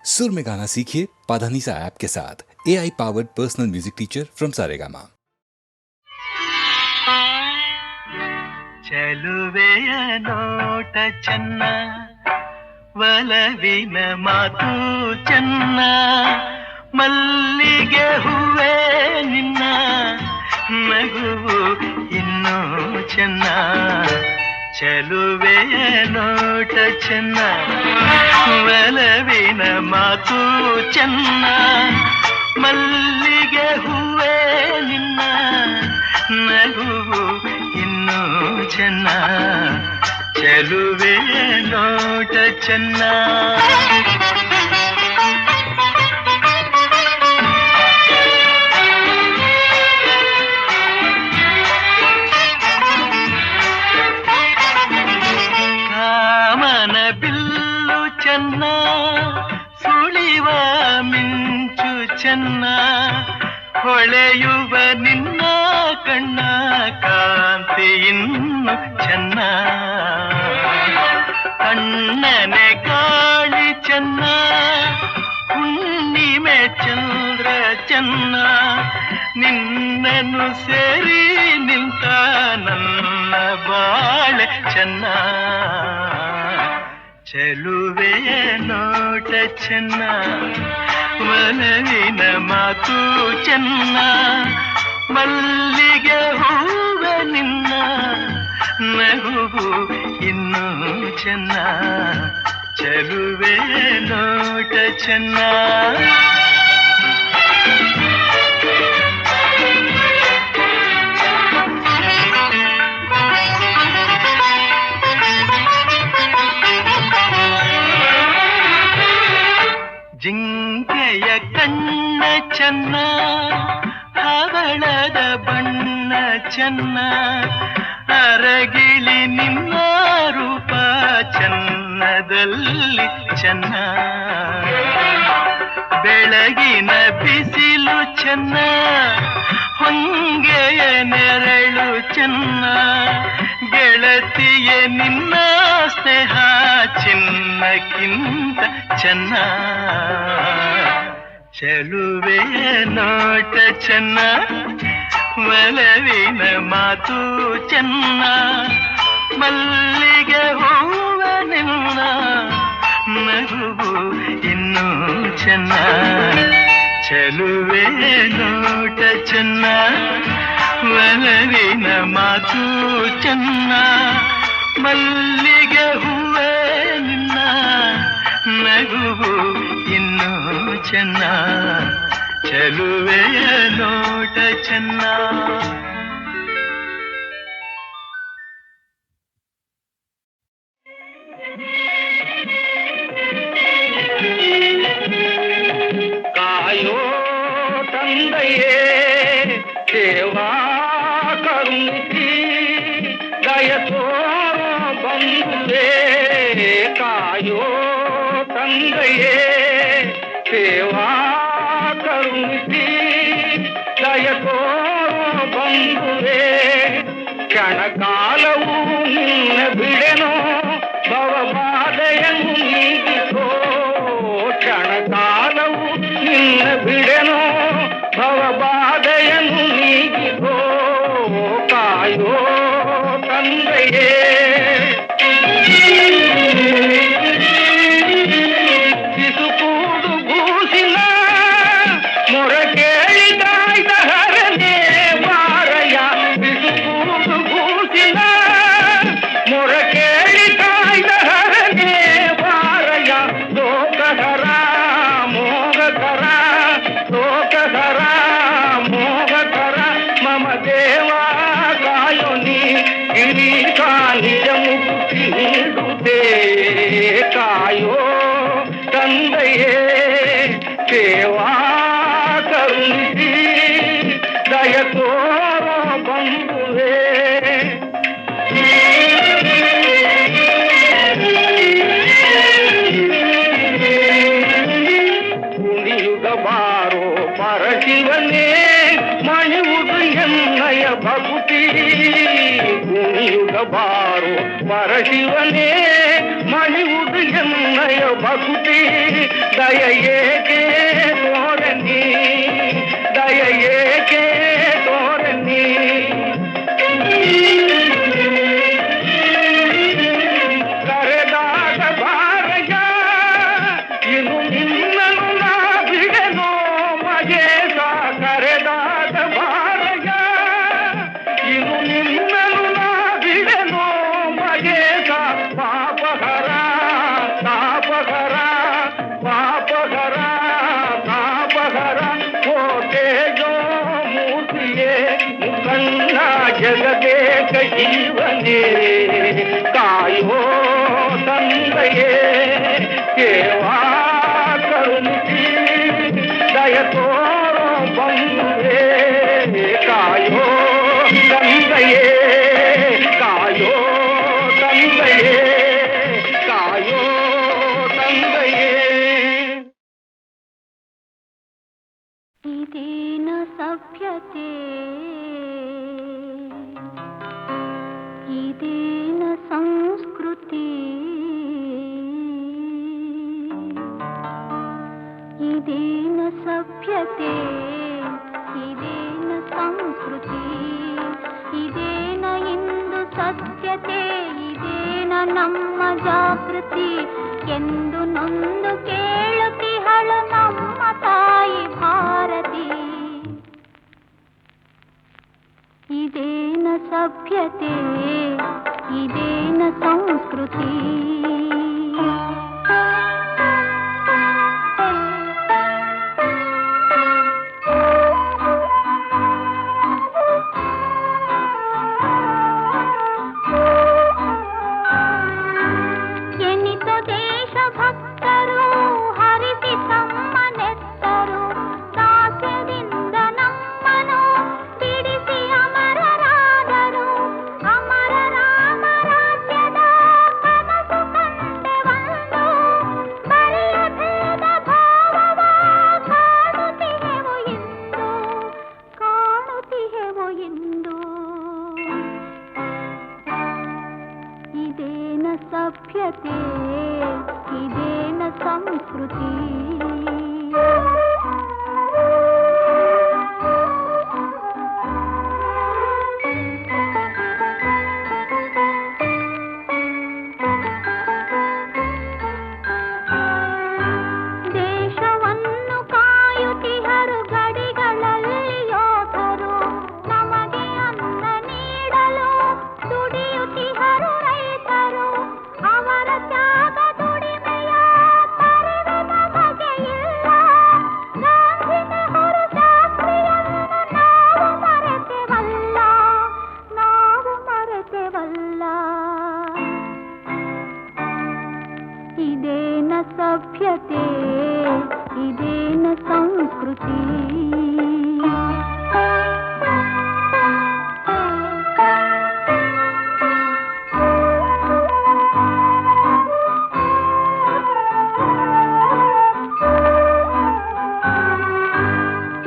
सुर में गाना सीखिए पाधानीसा ऐप के साथ। AI powered personal music teacher from Saregama. ಚೆಲುವೆಯ ನೋಟ ಚೆನ್ನ, ಒಲವಿನ ಮಾತು ಚೆನ್ನ, ಮಲ್ಲಿಗೆ ಹೂವೇ ನಿನ್ನ ನಗುವು ಇನ್ನೂ ಚೆನ್ನ. ಚೆಲುವೆಯ ನೋಟ ಚೆನ್ನ, ಒಲವಿನ ಮಾತು ಚೆನ್ನ, ಮಲ್ಲಿಗೆ ಹೂವೇ ನಿನ್ನ ನಗುವು ಇನ್ನೂ ಚೆನ್ನ. ಚೆಲುವೆ ನೋಟ ಚೆನ್ನ. ಕಾಮನ ಬಿಲ್ಲು ಚೆನ್ನ, ಸುಳಿವ ಮಿಂಚು ಚೆನ್ನ, ಹೊಳೆಯುವ ನಿನ್ನ ಕಣ್ಣ ಕಾಂತಿ ಇನ್ನು ಚೆನ್ನ. ಕಣ್ಣನೆ ಗಾಳಿ ಚೆನ್ನ, ಹುಣ್ಣಿಮೆ ಚಂದ್ರ ಚೆನ್ನ, ನಿನ್ನನ್ನು ಸೇರಿ ನಿಂತ ನನ್ನ ಬಾಳೆ ಚೆನ್ನ. ಚೆಲುವೆಯ ನೋಟ ಚೆನ್ನ, ಒಲವಿನ ಮಾತು ಚೆನ್ನ, ಮಲ್ಲಿಗೆ ಹೂವ ನಿನ್ನ ನಗುವು ಇನ್ನೂ ಚೆನ್ನ. ಚೆಲುವೆ ನೋಟ ಚೆನ್ನ. ಜಿಂಕೆಯ ಕಣ್ಣ ಚೆನ್ನ, ಹವಳದ ಬಣ್ಣ ಚೆನ್ನ, ಅರಗಿಳಿ ನಿನ್ನ ರೂಪ ಚೆನ್ನದಲ್ಲಿ ಚೆನ್ನ. ಬೆಳಗಿನ ಬಿಸಿಲು ಚೆನ್ನ, ಹೊಂಗೆಯ ನೆರಳು ಚೆನ್ನ, ಗೆಳತಿಯ ನಿನ್ನ ಸ್ನೇಹ ಚಿನ್ನಕ್ಕಿಂತ ಚೆನ್ನ. ಚೆಲುವೆಯ ನೋಟ ಚೆನ್ನ, ಒಲವಿನ ಮಾತು ಚೆನ್ನ, ಮಲ್ಲಿಗೆ ಹೂವ ನಿನ್ನ ನಗುವು ಇನ್ನೂ ಚೆನ್ನ. ಚೆಲುವೆಯ ನೋಟ ಚೆನ್ನ, ಒಲವಿನ ಮಾತು ಚೆನ್ನ, ಮಲ್ಲಿಗೆ ಹೂವ ನಿನ್ನ ನಗುವು ಇನ್ನೂ ಚೆನ್ನ. ಚೆಲುವೆಯ ನೋಟ ಚೆನ್ನ. ಕಾಯೋ ತಂದೆಯೇ ಸೇವಾ ಕರುಣಿಸಿ ದಯತೋ ಬಂಧುವೇ. ಕಾಯೋ ತಂದೆಯೇ ಸೇವಾ ಕರುಣಿಸಿ ದಯತೋ ಬಂಧುವೇ. ಕ್ಷಣಕಾಲವು ನಿನ್ನ ಬಿಡೆನೋ ಭವಬಾಧೆಯನ್ನು ನೀಗಿಸೋ. ಕ್ಷಣಕಾಲವು ನಿನ್ನ ಬಿಡೆನೋ ಭವಬಾಧೆಯನ್ನು ನೀಗಿಸೋ. ಕಾಯೋ ತಂದೆಯೇ. ಬಿಸುಕೂಡು ಗೂಸಿನ ಮೊರ ಕೇಳಿ ಕಾಯ್ದ ಹರನೇ ಬಾರಯ್ಯ. ಬಿಸುಕೂಡು ಗೂಸಿನ ಮೊರ ಕೇಳಿ ಕಾಯ್ದ ಹರನೇ ಬಾರಯ್ಯ. ಲೋಕಧರ ಮೋಗಧರ, ಲೋಕಧರ ಮೋಗಧರ, ಮಮ ದೇವ ಕಾಯೋ ನೀ ಗಿರಿ ಕಾನಿಜ ಮುಕ್ತಿ ನೀಡುತ್ತೆ. ಕಾಯೋ ತಂದೆಯೇ ಸೇವಾ ಕರುಣಿಸಿ ದಯತೋ ಬಂಧುವೇ. ಕುಣಿಯುಗ ಬಾರೋ ಪರಶಿವನೇ, ಮಣಿಯುವುದು ಎನ್ನಯ ಭಕ್ತಿ. ಕುಣಿಯುಗ ಬಾರೋ ಪರಶಿವನೇ, ಮಣಿಯುವುದು ಎನ್ನ ಎನ್ನಯ ಭಕ್ತಿ ದಯ ಏಕೆ ತೋರನಿ ದಯ ಏಕೆ ತೋರನಿ ಕರೆದಾದ ಬಾರಯ ಇನ್ನು ನಿನ್ನನು ನಾ ಬಿಡೆನೋ ಮಗೇಶ ಕರೆದಾದ ಬಾರಯ ಇನ್ನು ನಿನ್ನನು ನಾ ಬಿಡೆನೋ ಮಗೇಶ ಪಾಪಹರ ತಾಪಹರ ಪಾಪಹರ ತಾಪಹರ ಓ ತೇಜೋ ಮೂರ್ತಿಯೇ ಮುಖನ್ನ ಜಗದೇಕ ಜೀವನೇ ಕಾಯೋ ತಂದೆಯೇ ಕೇವಾ ಕರುಣಿಸಿ ದಯ ತೋರೋ ಬಂಧುವೇ ಕಾಯೋ ತಂದೆಯೇ ಕಾಯೋ ತಂದೆಯೇ ಕಾಯೋ ತಂದೆಯೇ ಇದೇನ ಸಭ್ಯತೆ ಇದೇನ ಸಂಸ್ಕೃತಿ ಇದೇನ ಸಭ್ಯತೆ ಇದೇನ ಸಂಸ್ಕೃತಿ ಇದೇನ ಇಂದು ಸತ್ಯತೆ ಇದೇನ ನಮ್ಮ ಜಾಗೃತಿ ಎಂದು ನೊಂದು ಕೇಳುತ್ತಿಹಳು ನಮ್ಮ ತಾಯಿ ಭಾರತಿ ಇದೇನ ಸಭ್ಯತೆ ಇದೇನ ಸಂಸ್ಕೃತಿ ಎನಿತು ದೇಶ ಭಕ್ತರು ಹರಿಸಿ ತಮ್ಮನೆತ್ತರು ದಾಸ್ಯದಿಂದ ನಮ್ಮನು ಬಿಡಿಸಿ ಅಮರರಾದರು ಅಮರ ರಾಮ ರಾಜ್ಯದ ಕನಸು ಕಂಡೆವಂದು ಬರಿಯ ಭೇದ ಭಾವವ ಕಾಣುತ್ತಿಹೆವು ಇಂದು ಇದೇನ ಸಭ್ಯತೆ ಇದೇನ ಸಂಸ್ಕೃತಿ ದೇಶವನ್ನು ಕಾಯುತ್ತಿಹರು ಗಡಿಗಳಲ್ಲಿ ಯೋಧರು ನಮಗೆ ಅನ್ನ ನೀಡಲು ದುಡಿಯುತ್ತಿಹರು ರೈತರು ಅವರ ತ್ಯಾಗ ದುಡಿಮೆಯ ಪರಿವೆ ನಮಗೆ ಇಲ್ಲ ಗಾಂಧಿ ನೆಹರು ಶಾಸ್ತ್ರಿಯನ್ನು ನಾವು ಮರೆತೆವಲ್ಲ ಇದೇನ ಸಭ್ಯತೆ ಇದೇನ ಸಂಸ್ಕೃತಿ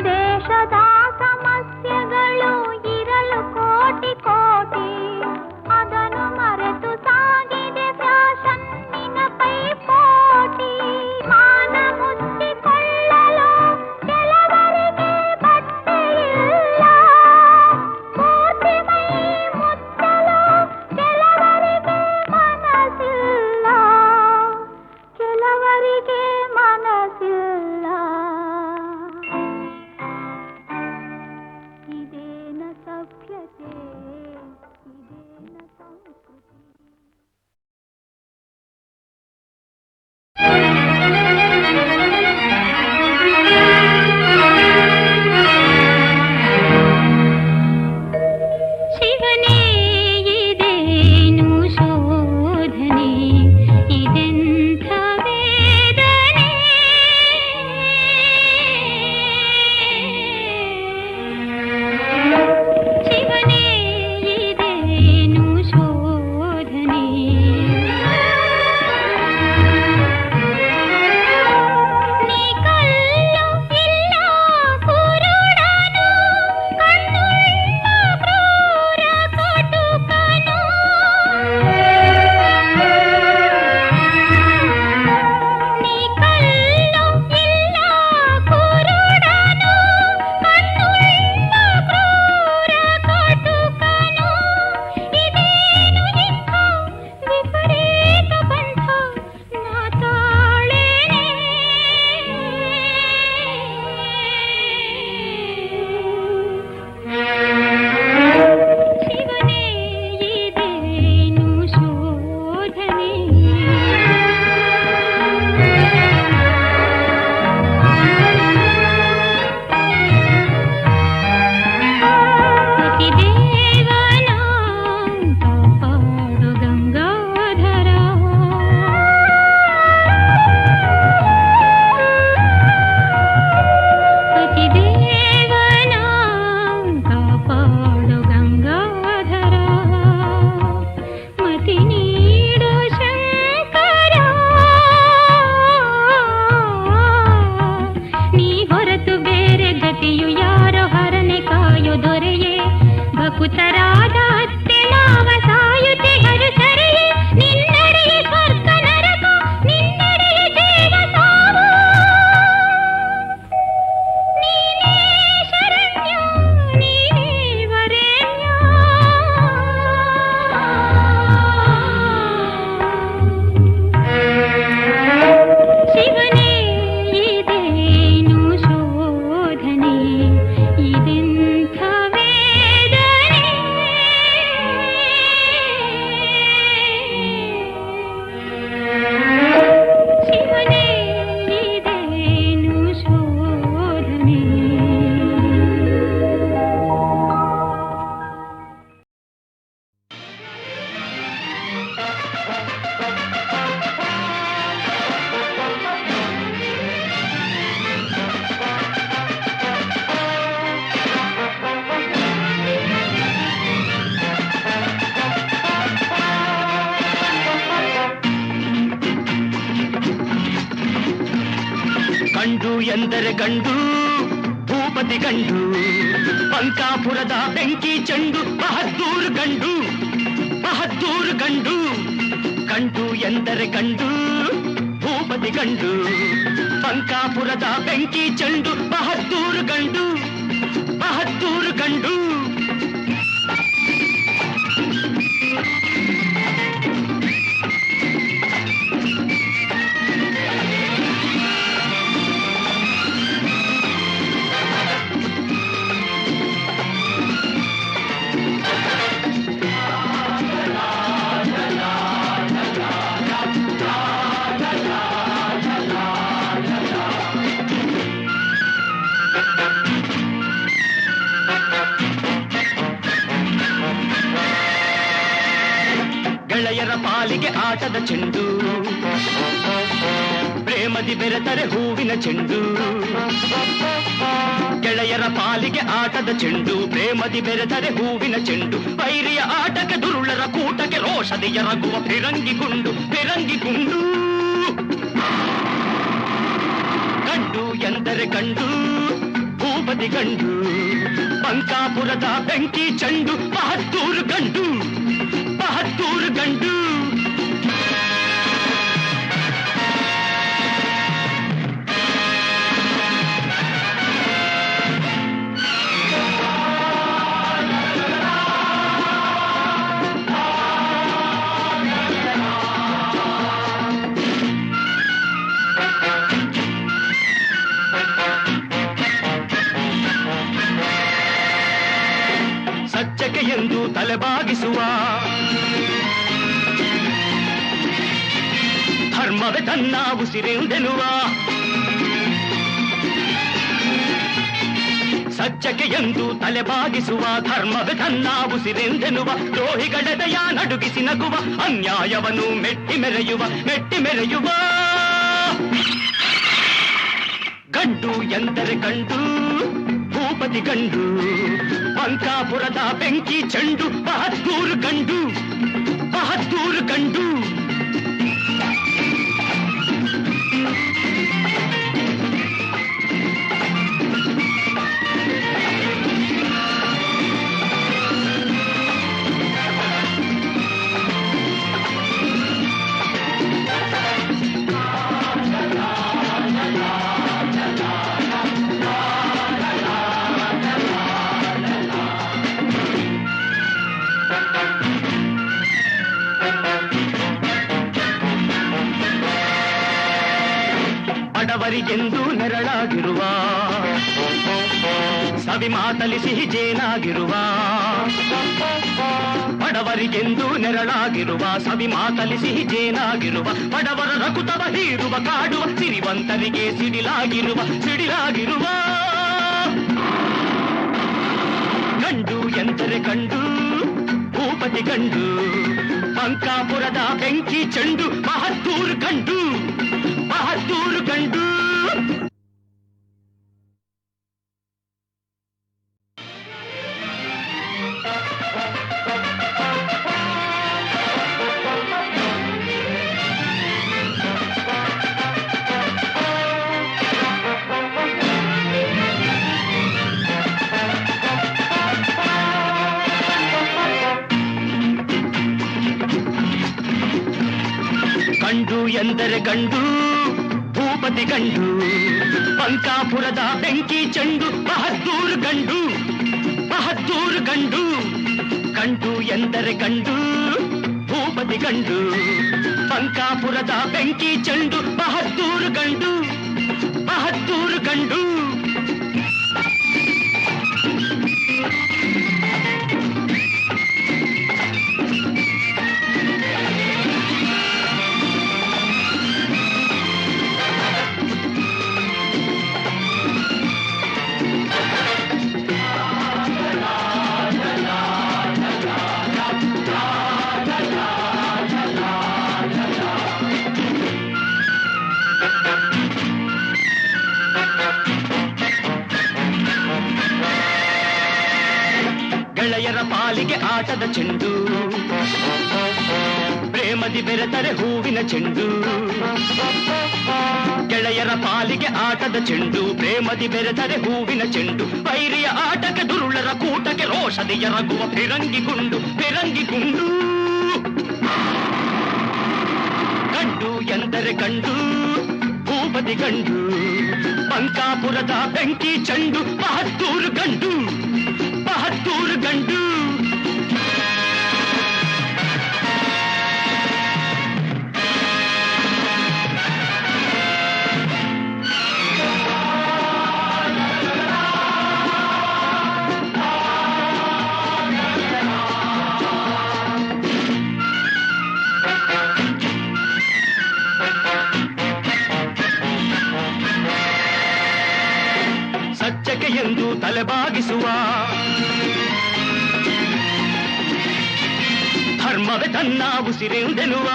ದೇಶದ ಸಮಸ್ಯೆಗಳು ಇರಲು ಕೋಟಿ ಕೋಟಿ ಅದನ್ನು ಮರೆತು ಸಾಗಿದೆ ಫ್ಯಾಷನ್ನಿನ ಪೈಪೋಟಿ ಮಾನ ಮುಚ್ಚಿಕೊಳ್ಳಲು ಕೆಲವರಿಗೆ ಗಂಡು ಎಂದರೆ ಗಂಡು ಭೂಪತಿ ಗಂಡು ಬಂಕಾಪುರದ ಬೆಂಕಿ ಚೆಂಡು ಬಹದ್ದೂರು ಗಂಡು ಬಹದ್ದೂರು ಗಂಡು ಗಂಡು ಎಂದರೆ ಗಂಡು ಭೂಪತಿ ಗಂಡು ಬಂಕಾಪುರದ ಬೆಂಕಿ ಚೆಂಡು ಬಹದ್ದೂರು ಗಂಡು ಬಹದ್ದೂರು ಗಂಡು ಗೆಳೆಯರ ಪಾಲಿಗೆ ಆಟದ ಚೆಂಡು ಪ್ರೇಮದಿ ಬೆರೆತರೆ ಹೂವಿನ ಚೆಂಡು ಗೆಳೆಯರ ಪಾಲಿಗೆ ಆಟದ ಚೆಂಡು ಪ್ರೇಮದಿ ಬೆರೆತರೆ ಹೂವಿನ ಚೆಂಡು ವೈರಿಯ ಆಟಕ್ಕೆ ದುರುಳರ ಕೂಟಕ್ಕೆ ರೋಷದಿ ಎರಗುವ ಫಿರಂಗಿ ಗುಂಡು ಗಂಡು ಎಂದರೆ ಗಂಡು ಭೂಪತಿ ಗಂಡು ಬಂಕಾಪುರದ ಬೆಂಕಿ ಚೆಂಡು ಬಹದ್ದೂರು ಗಂಡು ಬಹದ್ದೂರು ಗಂಡು ಸಜ್ಜಕೆ ಎಂದು ತಲೆಬಾಗಿಸುವ ಧರ್ಮವೇ ತನ್ನ ಉಸಿರೆಂದೆನುವ ಸಜ್ಜಕೆ ಎಂದು ತಲೆಬಾಗಿಸುವ ಧರ್ಮವೇ ತನ್ನ ಉಸಿರೆಂದೆನುವ ದ್ರೋಹಿಗಳೆದೆಯ ನಡುಗಿಸಿ ನಗುವ ಅನ್ಯಾಯವನ್ನು ಮೆಟ್ಟಿ ಮೆರೆಯುವ ಗಂಡು ಎಂದರೆ ಗಂಡು ಭೂಪತಿ ಗಂಡು ಬಂಕಾಪುರದ ಬೆಂಕಿ ಚೆಂಡು ಬಹದ್ದೂರು ಗಂಡು ಬಹದ್ದೂರು ಗಂಡು ಬಡವರಿಗೆಂದು ನೆರಳಾಗಿರುವ ಸವಿ ಮಾತಲಿ ಸಿಹಿ ಜೇನಾಗಿರುವ ಬಡವರಿಗೆಂದು ನೆರಳಾಗಿರುವ ಸವಿ ಮಾತಲಿ ಸಿಹಿ ಜೇನಾಗಿರುವ ಬಡವರ ರಕುತವ ಹೀರುವ ಕಾಡುವ ಸಿರಿವಂತರಿಗೆ ಸಿಡಿಲಾಗಿರುವ ಗಂಡು ಎಂದರೆ ಗಂಡು ಭೂಪತಿ ಗಂಡು ಬಂಕಾಪುರದ ಬೆಂಕಿ ಚೆಂಡು ಬಹದ್ದೂರು ಗಂಡು ಬಹದ್ದೂರು ಗಂಡು ಗಂಡು ಎಂದರೆ ಗಂಡು ಭೂಪತಿ ಗಂಡು ಬಂಕಾಪುರದ ಬೆಂಕಿ ಚೆಂಡು ಬಹದ್ದೂರು ಗಂಡು ಬಹದ್ದೂರು ಗಂಡು ಗಂಡು ಎಂದರೆ ಗಂಡು ಭೂಪತಿ ಗಂಡು ಬಂಕಾಪುರದ ಬೆಂಕಿ ಚೆಂಡು ಬಹದ್ದೂರು ಗಂಡು ಬಹದ್ದೂರು ಗಂಡು ಗೆಳೆಯರ ಪಾಲಿಗೆ ಆಟದ ಚೆಂಡು ಪ್ರೇಮದಿ ಬೆರೆತರೆ ಹೂವಿನ ಚೆಂಡು ಗೆಳೆಯರ ಪಾಲಿಗೆ ಪ್ರೀತಿಗೆ ಆಟದ ಚೆಂಡು ಪ್ರೇಮದಿ ಬೆರೆದರೆ ಹೂವಿನ ಚೆಂಡು ವೈರಿಯ ಆಟಕ್ಕೆ ದುರುಳರ ಕೂಟಕ್ಕೆ ರೋಷದಿ ಎರಗುವ ಫಿರಂಗಿ ಗುಂಡು ಗಂಡು ಎಂದರೆ ಗಂಡು ಭೂಪತಿ ಗಂಡು ಬಂಕಾಪುರದ ಬೆಂಕಿ ಚೆಂಡು ಬಹದ್ದೂರು ಗಂಡು ಸತ್ಯಕ್ಕೆ ಎಂದು ತಲೆಬಾಗಿಸುವ ಧರ್ಮವೇ ತನ್ನ ಉಸಿರೆಂದೆನುವ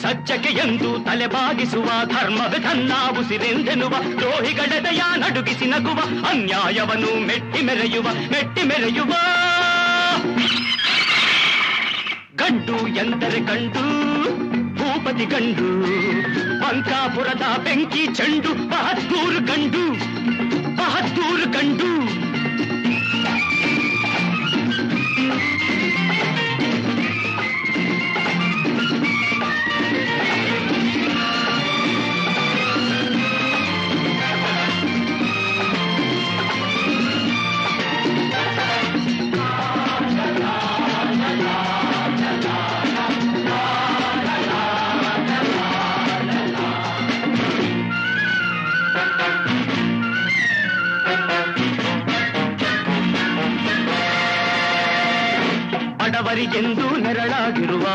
ಸತ್ಯಕ್ಕೆ ಎಂದು ತಲೆಬಾಗಿಸುವ ಧರ್ಮವೇ ತನ್ನ ಉಸಿರೆಂದೆನುವ ದ್ರೋಹಿಗಳೆದೆಯ ನಡುಗಿಸಿ ನಗುವ ಅನ್ಯಾಯವನ್ನು ಮೆಟ್ಟಿ ಮೆರೆಯುವ ಗಂಡು ಎಂದರೆ ಗಂಡು ಭೂಪತಿ ಗಂಡು ಬಂಕಾಪುರದ ಬೆಂಕಿ ಚೆಂಡು ಬಹದ್ದೂರು ಗಂಡು ಬಡವರಿಗೆಂದು ನೆರಳಾಗಿರುವ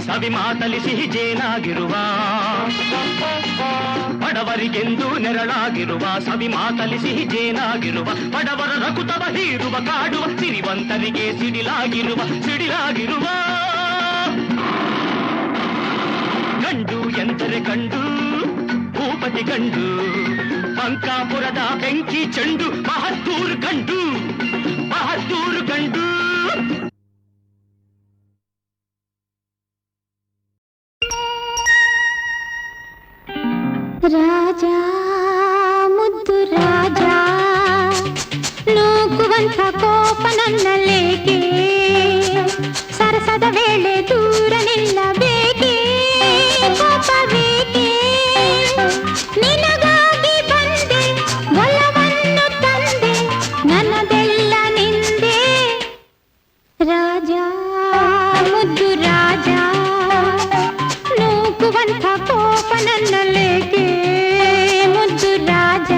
ಸವಿ ಮಾತಲಿ ಸಿಹಿ ಜೇನಾಗಿರುವ ಬಡವರಿಗೆಂದು ನೆರಳಾಗಿರುವ ಸವಿ ಮಾತಲಿ ಸಿಹಿ ಜೇನಾಗಿರುವ ಬಡವರ ರಕುತವ ಹೀರುವ ಕಾಡುವ ಸಿರಿವಂತರಿಗೆ ಸಿಡಿಲಾಗಿರುವ ಗಂಡು ಎಂದರೆ ಗಂಡು ಭೂಪತಿ ಗಂಡು ಬಂಕಾಪುರದ ಬೆಂಕಿ ಚೆಂಡು ಬಹದ್ದೂರು ಗಂಡು ರಾಜ ಮುದ್ದು ರಾಜ ನೂಕುವಂಥ ಕೋಪ ನನ್ನಲ್ಲೇಕೆ ಸರಸದ ವೇಳೆ ದೂರ ನಿಲ್ಲಬೇಕೆ ಕೋಪವೇಕೆ ನಿನಗಾಗಿ ಬಂದೆ ಒಲವನ್ನು ತಂದೆ ನನ್ನದೆಲ್ಲ ನಿಂದೆ ರಾಜ ಮುದ್ದು ರಾಜ ನೂಕುವಂಥ ಕೋಪ ನನ್ನಲ್ಲೇಕೆ ಮುದ್ದು ರಾಜ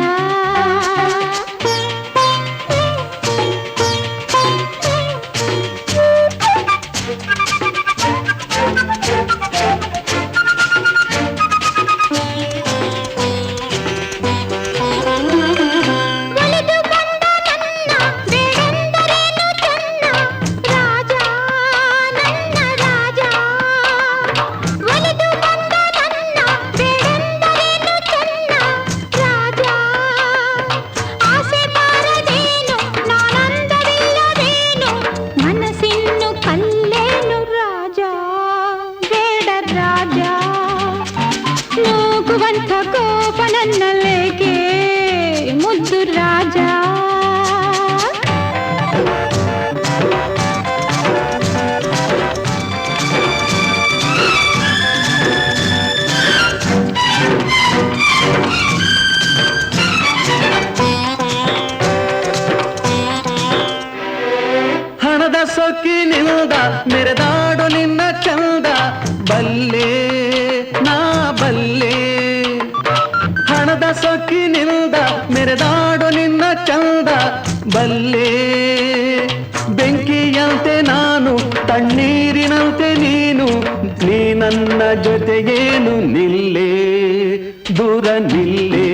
ಸೊಕ್ಕಿನಿಂದ ಮೆರೆದಾಡು ನಿನ್ನ ಚಂದ ಬಲ್ಲೆ ನಾ ಬಲ್ಲೆ ಹಣದ ಸೊಕ್ಕಿನಿಂದ ಮೆರೆದಾಡು ನಿನ್ನ ಚಂದ ಬಲ್ಲೆ ಬೆಂಕಿಯಂತೆ ನಾನು ತಣ್ಣೀರಿನಂತೆ ನೀನು ನೀ ನನ್ನ ಜೊತೆಗೇನು ನಿಲ್ಲೇ ದೂರ ನಿಲ್ಲೇ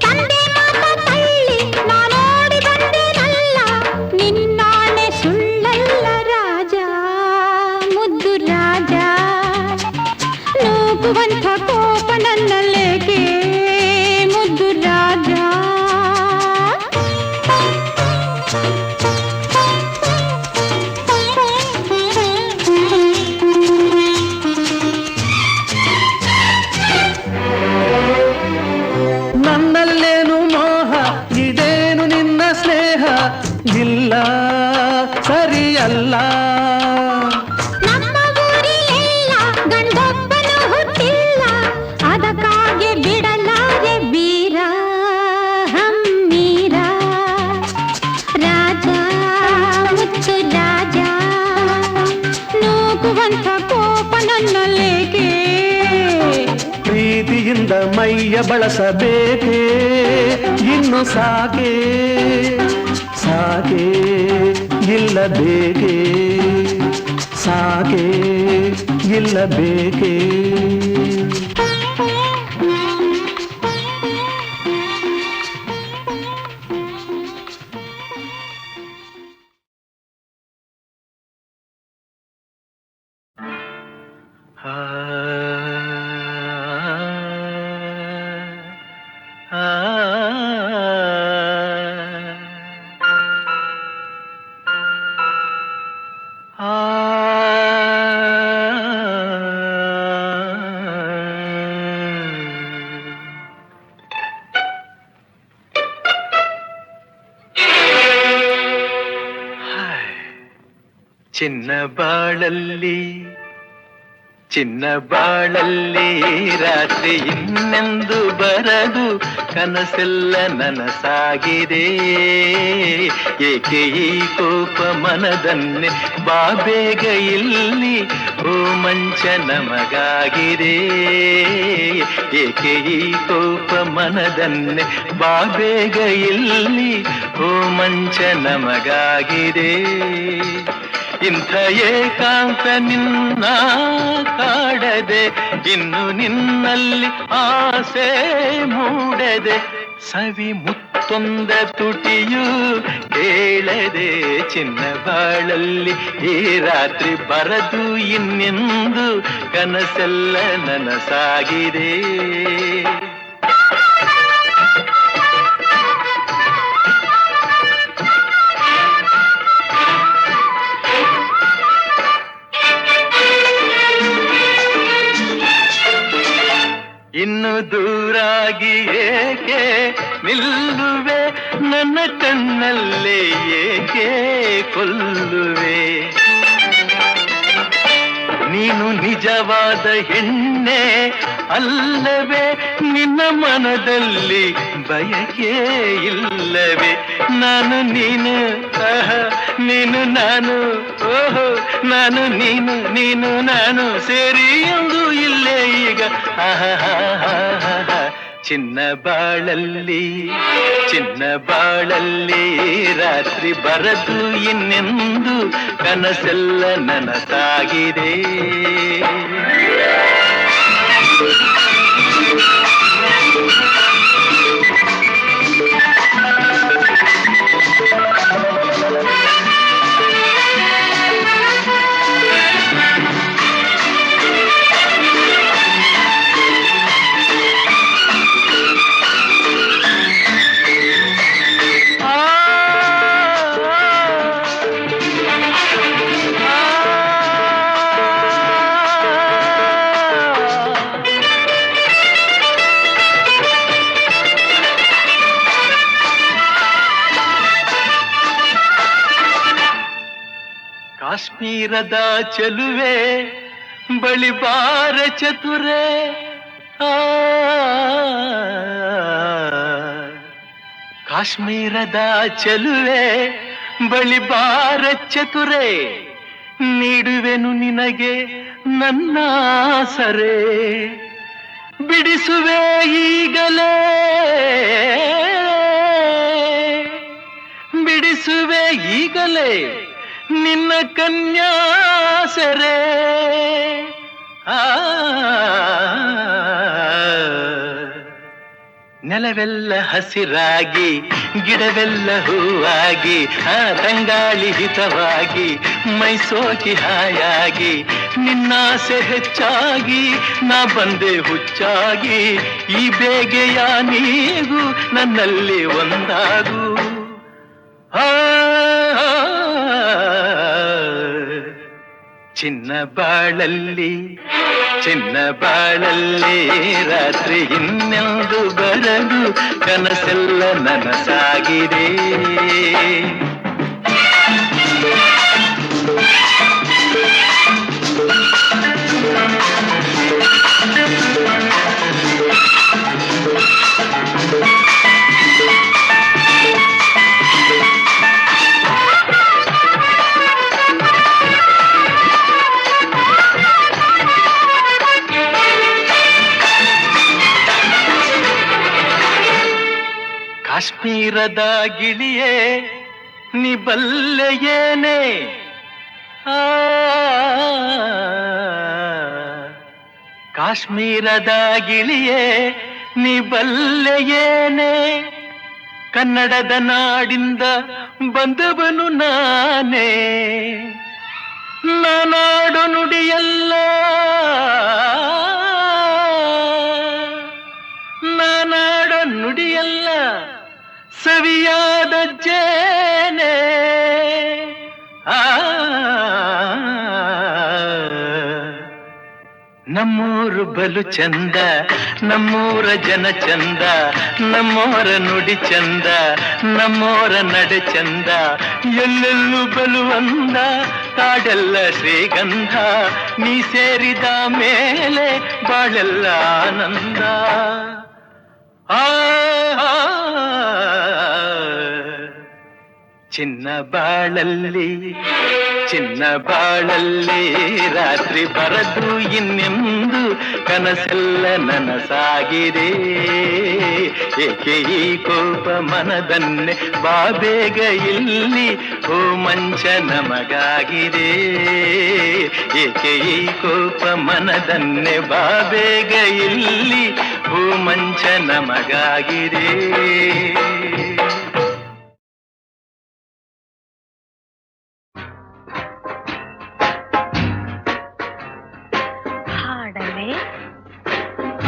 ತಂದೆ ಮಾತ ತಳ್ಳಿ ನಾನೋಡಿ ಬಂದೆ ನನ್ನಲ್ಲೇನು ಮೋಹ ಇದೇನು ನಿನ್ನ ಸ್ನೇಹ ಇಲ್ಲ ಸರಿಯಲ್ಲ ನಮ್ಮ ಊರಿಲೆಲ್ಲ ಗಂಡೊಬ್ಬನು ಹುಟ್ಟಿಲ್ಲ ಅದಕ್ಕಾಗಿ ಬಿಡಲಾರೆ ವೀರ ಹಮ್ಮೀರ ರಾಜ ಮುತ್ತು ರಾಜ ನೂಕುವಂಥ ಕೋಪ ನನ್ನಲ್ಲೇಕೆ ಪ್ರೀತಿಯಿಂದ ಮೈಯ ಬಳಸಬೇಕೇ ಇನ್ನು ಸಾಕೆ ಸಾಕೆ ಇಲ್ಲ ಬೇಕೆ ಸಾಕೆ ಇಲ್ಲ ಬೇಕೆ ಚಿನ್ನ ಬಾಳಲ್ಲಿ ಚಿನ್ನ ಬಾಳಲ್ಲಿ ರಾತ್ರಿ ಇನ್ನೆಂದು ಬರದು ಕನಸೆಲ್ಲ ನನಸಾಗಿದೆ ಏಕೆ ಈ ಕೋಪ ಮನದನ್ನೇ ಬಾಬೇಗ ಇಲ್ಲಿ ಓ ಮಂಚ ನಮಗಾಗಿದೆ ಏಕೆ ಈ ಕೋಪ ಮನದನ್ನೇ ಬಾಬೇಗ ಇಲ್ಲಿ ಓ ಮಂಚ ನಮಗಾಗಿದೆ ಇಂಥ ಏಕಾಂತ ನಿನ್ನ ಕಾಡದೆ ಇನ್ನು ನಿನ್ನಲ್ಲಿ ಆಸೆ ಮೂಡದೆ ಸವಿ ಮುತ್ತೊಂದ ತುಟಿಯು ಕೇಳದೆ ಚಿನ್ನ ಬಾಳಲ್ಲಿ ಈ ರಾತ್ರಿ ಬರದು ಇನ್ನೆಂದು ಕನಸೆಲ್ಲ ನನಸಾಗಿದೆ ಇನ್ನು ದೂರಾಗಿ ಏಕೆ ನಿಲ್ಲುವೆ ನನ್ನ ಕಣ್ಣಲ್ಲೇ ಏಕೆ ಕೊಲ್ಲುವೆ ನೀನು ನಿಜವಾದ ಹೆಣ್ಣೆ ಅಲ್ಲವೇ ನಿನ್ನ ಮನದಲ್ಲಿ ಬಯಕೆ ಇಲ್ಲವೇ ನಾನು ನೀನು ನೀನು ನಾನು ಓಹೋ ನಾನು ನೀನು ನೀನು ನಾನು ಸೇರಿ ಎಂದು ಇಲ್ಲೇ ಈಗ ಚಿನ್ನ ಬಾಳಲ್ಲಿ ರಾತ್ರಿ ಬರದು ಇನ್ನೆಂದು ಕನಸೆಲ್ಲ ನನಸಾಗಿದೆ ಕಾಶ್ಮೀರದ ಚೆಲುವೆ ಬಳಿ ಬಾರ ಚತುರೆ ಕಾಶ್ಮೀರದ ಚೆಲುವೆ ಬಳಿ ಬಾರ ಚತುರೆ ನೀಡುವೆನು ನಿನಗೆ ನನ್ನ ಸರೆ ಬಿಡಿಸುವೆ ಈಗಲೇ ಬಿಡಿಸುವೆ ಈಗಲೇ ನಿನ್ನ ಕನ್ಯಾಸರೆ ನೆಲವೆಲ್ಲ ಹಸಿರಾಗಿ ಗಿಡವೆಲ್ಲ ಹೂವಾಗಿ ತಂಗಾಳಿ ಹಿತವಾಗಿ ಮೈಸೋಕಿ ಹಾಯಾಗಿ ನಿನ್ನಾಸೆ ಹೆಚ್ಚಾಗಿ ನಾ ಬಂದೆ ಹುಚ್ಚಾಗಿ ಈ ಬೇಗೆಯ ನೀಗು ನನ್ನಲ್ಲಿ ಒಂದಾಗು ಚಿನ್ನ ಬಾಳಲ್ಲಿ ಚಿನ್ನ ಬಾಳಲ್ಲಿ ರಾತ್ರಿ ಇನ್ನೆಂದು ಬರದು ಕನಸೆಲ್ಲ ನನಸಾಗಿದೆ. ಕಾಶ್ಮೀರದ ಗಿಳಿಯೇ ನೀ ಬಲ್ಲೆಯೇನೆ, ಕಾಶ್ಮೀರದ ಗಿಳಿಯೇ ನೀ ಬಲ್ಲೆಯೇನೆ, ಕನ್ನಡದ ನಾಡಿಂದ ಬಂದವನು ನಾನೇ, ನಾನಾಡು ನುಡಿಯಲ್ಲ ನಾನಾಡು ನುಡಿಯಲ್ಲ ಸವಿಯಾದ ಜೇನೆ. ನಮ್ಮೂರು ಬಲು ಚಂದ, ನಮ್ಮೂರ ಜನ ಚಂದ, ನಮ್ಮೋರ ನುಡಿ ಚಂದ, ನಮ್ಮೋರ ನಡೆ ಚಂದ, ಎಲ್ಲೆಲ್ಲೂ ಬಲು ಅಂದ, ಕಾಡೆಲ್ಲ ಶ್ರೀಗಂಧ, ನೀ ಸೇರಿದ ಮೇಲೆ ಬಾಳೆಲ್ಲ ಆನಂದ. ಚಿನ್ನ ಬಾಳಲ್ಲಿ ಚಿನ್ನ ಬಾಳಲ್ಲಿ ರಾತ್ರಿ ಬರದು ಇನ್ನೆಂದು ಕನಸೆಲ್ಲ ನನಸಾಗಿದೆ. ಏಕೆ ಈ ಕೋಪ ಮನದನ್ನೇ ಬಾಬೇಗ ಇಲ್ಲಿ ಓ ಮಂಚ ನಮಗಾಗಿದೆ. ಏಕೆ ಈ ಕೋಪ ಮನದನ್ನೇ ಬಾಬೇಗ ಇಲ್ಲಿ ಓ ಮಂಚ ನಮಗಾಗಿದೆ.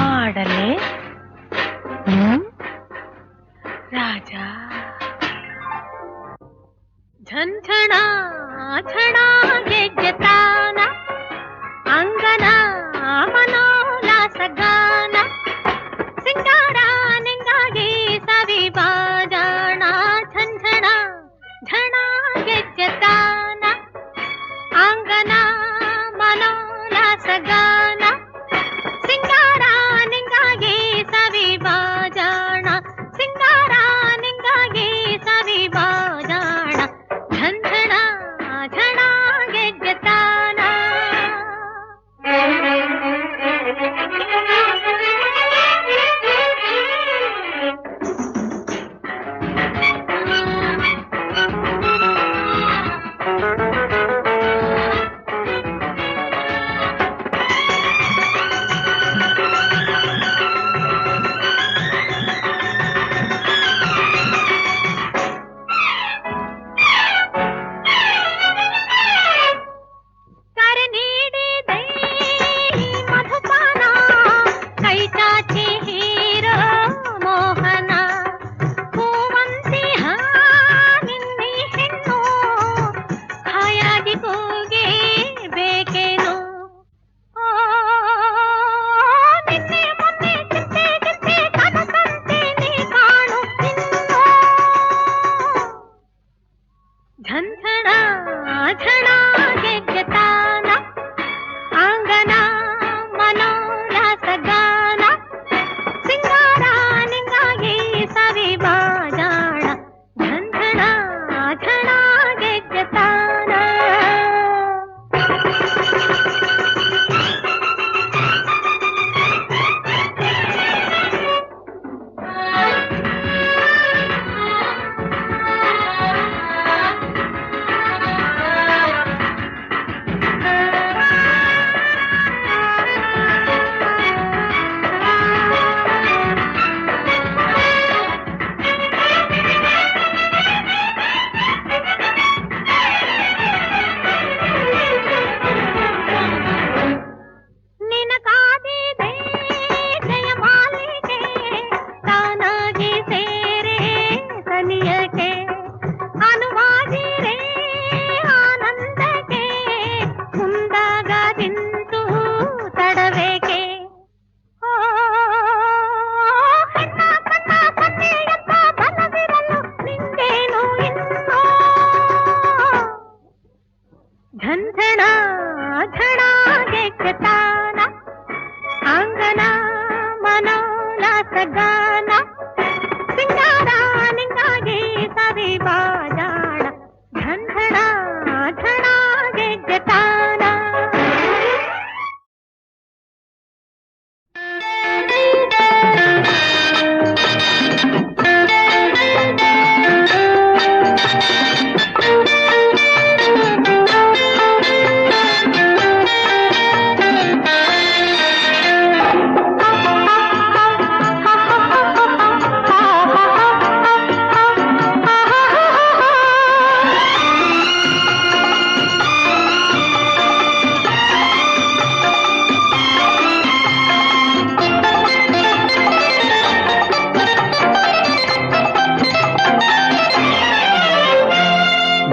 ಆಡಲೆ ರಾಜ ಝಂಝಣ ಝಣ ಗೆಜ್ಜೆತಾನ ಅಂಗನ ಮನೋಲ್ಲಾಸಗಾನ ಸಿಂಗಾರ ನಿಂಗಾಗಿ ಸವಿ ಬಾಜಾಣ ಝಂಝಣ ಝಣ ಗೆಜ್ಜೆತಾನ ಅಂಗನ ಮನೋಲ್ಲಾಸಗಾನ ಸಿಂಗಾರ ನಿಂಗಾಗಿ ಸವಿ ಬಾಜಾಣ ಸಿಂಗಾರ ನಿಂಗಾಗಿ ಸವಿ ಬಾಜಾಣ ಝಂಝಣ ಝಣ ಗೆಜ್ಜೆತಾನ.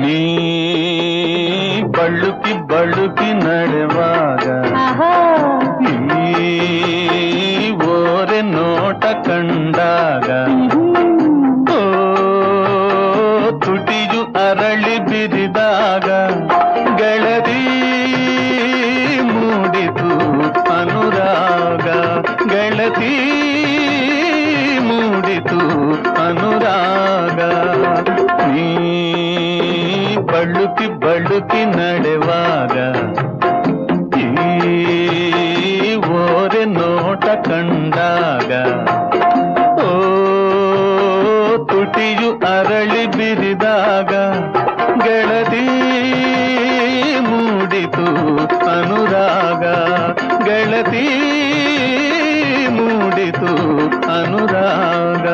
ನೀ ಬಳುಕಿ ಬಳುಕಿ ನಡೆವಾಗ ಈ ಓರೆ ನೋಟ ಕಂಡಾಗ ಓ ತುಟಿಯು ಅರಳಿ ಬಿರಿದಾಗ ಗೆಳತಿ ಮೂಡಿತು ಅನುರಾಗ ಗೆಳತಿ ಮೂಡಿತು ಅನುರಾಗ ನೀ ಬಳುಕಿ ಬಳುಕಿ ನಡೆವಾಗ ಈ ಓರೆ ನೋಟ ಕಂಡಾಗ ಓ ತುಟಿಯು ಅರಳಿ ಬಿರಿದಾಗ ಗೆಳತಿ ಮೂಡಿತು ಅನುರಾಗ ಗೆಳತಿ ಮೂಡಿತು ಅನುರಾಗ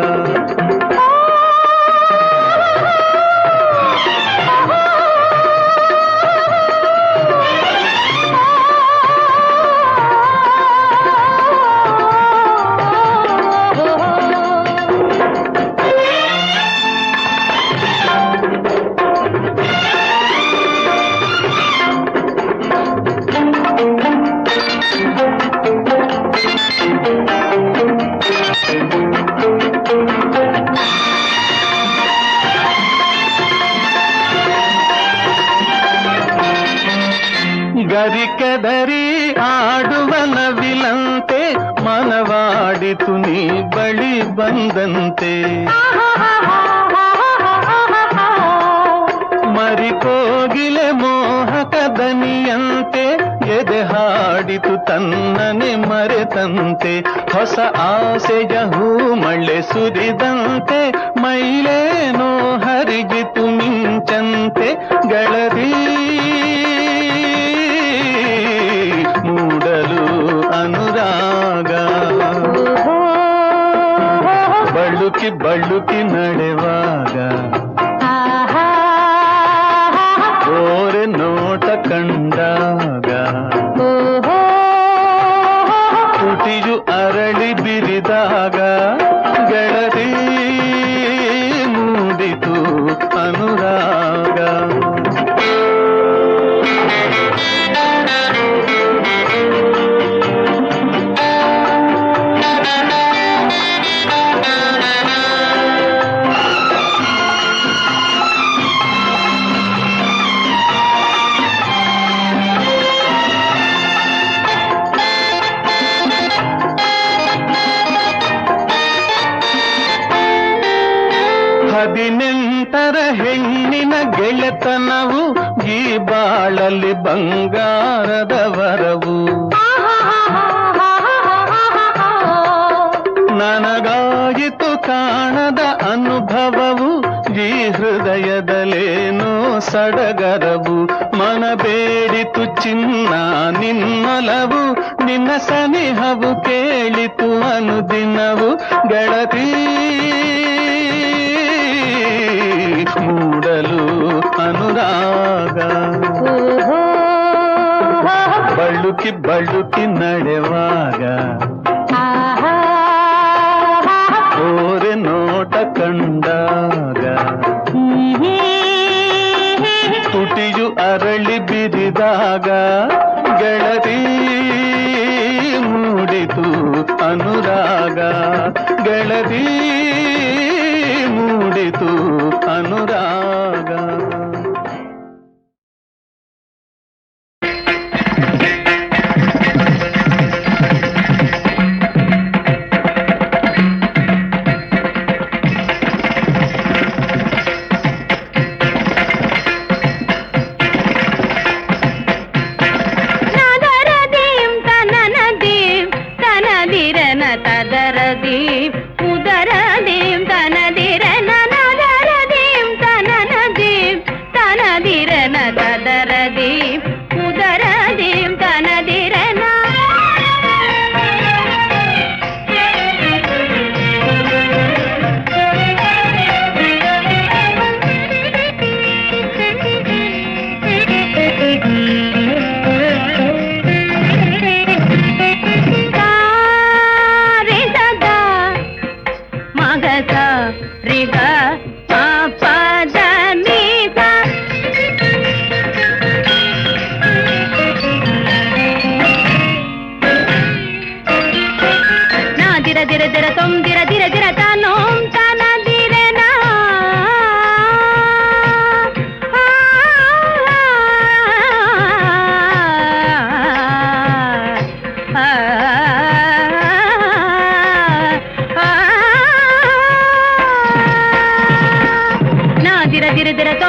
ಗರಿಕೆದರಿ ಆಡುವ ನವಿಲಂತೆ ಮನವಾಡಿತು ನೀ ಬಳಿ ಬಂದಂತೆ ಮರಿಕೋಗಿಲೆ ಮೋಹಕ ದನಿಯಂತೆ ಎದೆ ಹಾಡಿತು ತನ್ನನೆ ಮರೆತಂತೆ ಹೊಸ ಆಸೆಯ ಹೂ ಮಳೆ ಸುರಿದಂತೆ ಮೈಲೇನೋ ಹರಿಗಿತು ಮಿಂಚಂತೆ ಗಳದಿ ಮೂಡಲು ಅನುರಾಗ ಬಳುಕಿ ಬಳುಕಿ ನಡೆವಾಗ ಓರೆ ನೋಟ ಕಂಡಾಗ ತುಟಿಯು ಅರಳಿ ಬಿರಿದಾಗ ಗೆಳತಿ ಮೂಡಿತು ಅನುರಾಗ ಹದಿನೆಂಟರ ಹೆಣ್ಣಿನ ಗೆಳೆತನವು ಈ ಬಾಳಲ್ಲಿ ಬಂಗಾರದ ವರವು ನನಗಾಯಿತು ಕಾಣದ ಅನುಭವವು ಈ ಹೃದಯದಲ್ಲೇನೋ ಸಡಗರವು ಮನ ಬೇಡಿತು ಚಿನ್ನ ನಿನ್ನೊಲವು ನಿನ್ನ ಸನಿಹವು ಕೇಳಿತು ಅನುದಿನವು ಗೆಳತಿ ಮೂಡಲು ಅನುರಾಗ ಬಳುಕಿ ಬಳುಕಿ ನಡೆವಾಗ ಓರೆ ನೋಟ ಕಂಡಾಗ ತುಟಿಯು ಅರಳಿ ಬಿರಿದಾಗ ಗೆಳತಿ ಮೂಡಿತು ಅನುರಾಗ ಗೆಳತಿ ಮೂಡಿತು ಅನುರಾಗ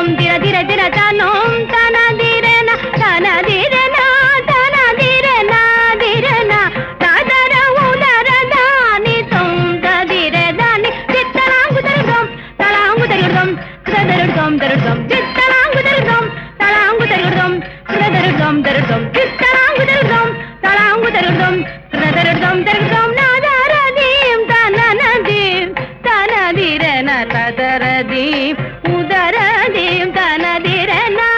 dum dira dira dira danom tana direna tana direna tana direna direna tadara udara dani tum tadire dani tittalangu darudum talangu darudum darudum darudum tittalangu darudum talangu darudum darudum darudum tittalangu darudum talangu darudum darudum darudum nadaradim tananadim tanadirena tadaradim udaradim tanadirena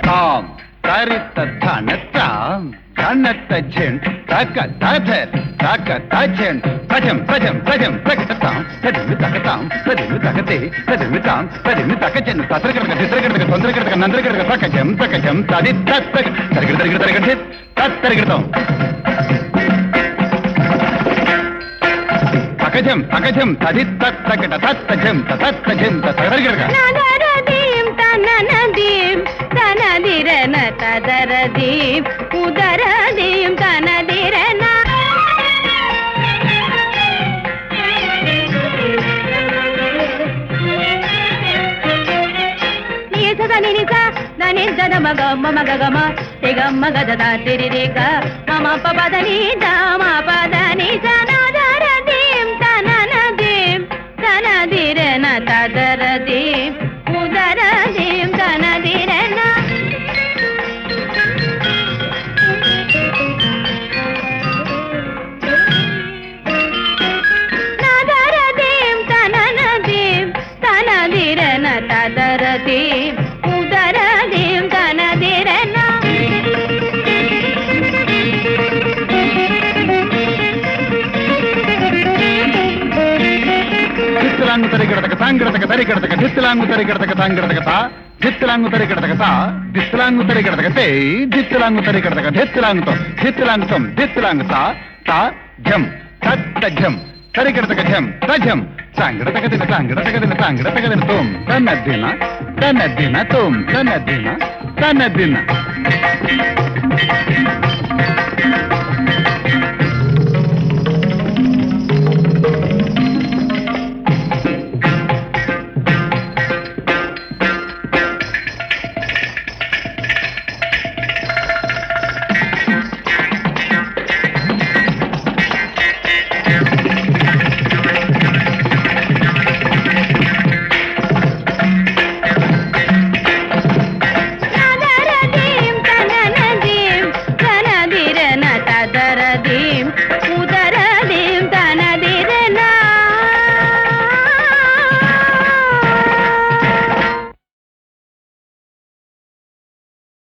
தாம் தரித்த தனத்தாம் தன்னத்த சென் தக்க ததர் தக்க தச்சென் தஜம் தஜம் தஜம் தகத்தாம் தஜம் தகத்தாம் தஜம் தகதே தஜம் தாம் தஜம் தகச்சென் ததர்கரக திதர்கரக தொந்தரகரக நந்தரகரக தகஜம் ததி தத்தக தரகரக தத்தரகதம் தகஜம் தகஜம் ததி தத்தக தத்தஜம் தத்தஜம் ததர்கரக nadaradim tananadim tanadirena tadaradim udaradim tanadirena nisada ninisa danida maga maga gama tegama gada tiririga mama pada ni dama pada ni nadaradim tananadim tanadirena tadaradim udaradim tanadirena nadaradim tananadim tanadirena tadaradim udaradim tanadirena தித்தலாங்கு தரிக்கிறதுக்கு தாங்கிறதுக்கு தரிக்கிறதுக்கு தித்தலாங்கு தரிக்கிறதுக்கு தாங்கிறதுக்கு தா தித்தலாங்கு தரிக்கிறதுக்கு தா தித்தலாங்கு தரிக்கிறதுக்கு தே தித்தலாங்கு தரிக்கிறதுக்கு தித்தலாங்கு தித்தலாங்கு தா தா ஜம் தத்த ஜம் தரிக்கிறதுக்கு ஜம் தஜம் தாங்கிறதுக்கு தின தாங்கிறதுக்கு தின தாங்கிறதுக்கு தின தோம் தன்னதின தோம் தன்னதின